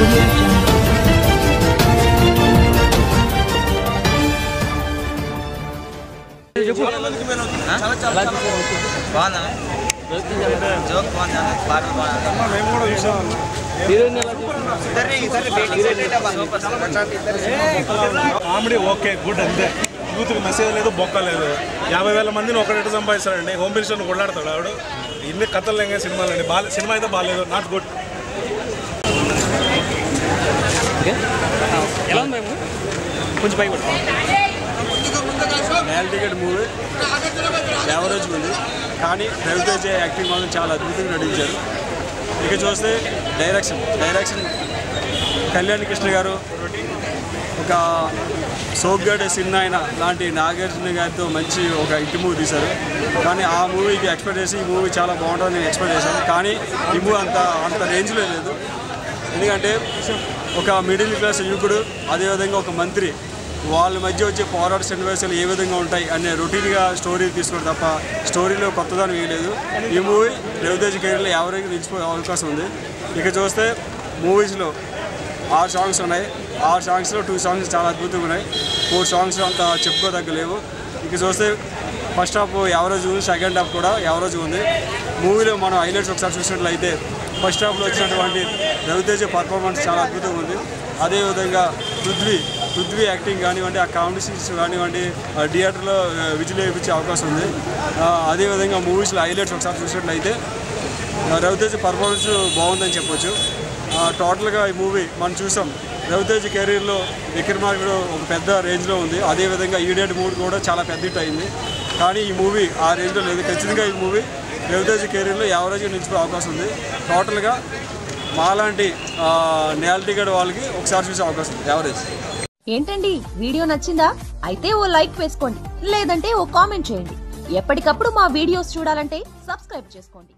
Audio Jungle. Comedy okay good అంతే యూత్కి message లేదు బొక్క లేదు 50,000 మందిని ఒకటి సంపాదిస్తాడండి హోమ్ మినిస్టర్ని కొట్లాడతాడు ఆవిడ ఇన్ని కథలు లేక సినిమాలండి సినిమా అయితే బాగాలేదు నాట్ గుడ్ ఎలా ఉంది మేము కొంచెం పై నేల టికెట్ మూవీ యావరేజ్ ఉంది కానీ రవితేజ యాక్టింగ్ మాత్రం చాలా అద్భుతంగా నటించారు ఇక చూస్తే డైరెక్షన్ కళ్యాణ్ కృష్ణ గారు ఒక సోగ్గాడే సిన్నాయన లాంటి నాగార్జున గారితో మంచి ఒక హిట్ మూవీ తీశారు కానీ ఆ మూవీకి ఎక్స్పెక్ట్ చేసి ఈ మూవీ చాలా బాగుంటుందని నేను ఎక్స్పెక్ట్ చేశాను కానీ ఈ మూవీ అంత రేంజ్లో లేదు ఎందుకంటే ఒక మిడిల్ క్లాస్ యువకుడు అదేవిధంగా ఒక మంత్రి వాళ్ళ మధ్య వచ్చే పోరాట సన్నివేశాలు ఏ విధంగా ఉంటాయి అనే రొటీన్గా స్టోరీ తీసుకోవడం తప్ప స్టోరీలో కొత్తదాన్ని వేయలేదు ఈ మూవీ రవితేజ కెరీర్లో ఎవరికి నిలిచిపోయే అవకాశం ఉంది ఇక చూస్తే మూవీస్లో 6 సాంగ్స్ ఉన్నాయి 6 సాంగ్స్లో 2 సాంగ్స్ చాలా అద్భుతంగా ఉన్నాయి 4 సాంగ్స్ అంత చెప్పుకోదగ్గలేవు ఇక చూస్తే ఫస్ట్ హాఫ్ యావరేజ్ ఉంది సెకండ్ హాఫ్ కూడా యావరేజ్ ఉంది మూవీలో మనం హైలైట్స్ ఒకసారి చూసినట్లయితే ఫస్ట్ హాఫ్లో వచ్చినటువంటి రవితేజ పర్ఫార్మెన్స్ చాలా అద్భుతంగా ఉంది అదేవిధంగా పృథ్వీ యాక్టింగ్ కానివ్వండి ఆ కామెడీ సీన్స్ కానివ్వండి థియేటర్లో విజిల్ వేయించే అవకాశం ఉంది అదేవిధంగా మూవీస్లో హైలైట్స్ ఒకసారి చూసినట్లయితే రవితేజ పర్ఫార్మెన్స్ బాగుందని చెప్పొచ్చు టోటల్గా ఈ మూవీ మనం చూసాం రవితేజ కెరీర్లో విక్రమార్కుడు ఒక పెద్ద రేంజ్లో ఉంది అదేవిధంగా ఈడియట్ మూవీ కూడా చాలా పెద్ద హిట్ అయింది కానీ ఈ మూవీ ఆ రేంజ్లో లేదు ఖచ్చితంగా ఈ మూవీ రవితేజ కెరీర్లో యావరేజ్గా నిలిచిపోయే అవకాశం ఉంది టోటల్గా మాలాంటి నేల టికెట్ వాళ్ళకి ఒకసారి చూసే అవకాశం యావరేజ్ ఏంటండి వీడియో నచ్చిందా అయితే ఓ లైక్ వేసుకోండి లేదంటే ఓ కామెంట్ చేయండి ఎప్పటికప్పుడు మా వీడియోస్ చూడాలంటే సబ్స్క్రైబ్ చేసుకోండి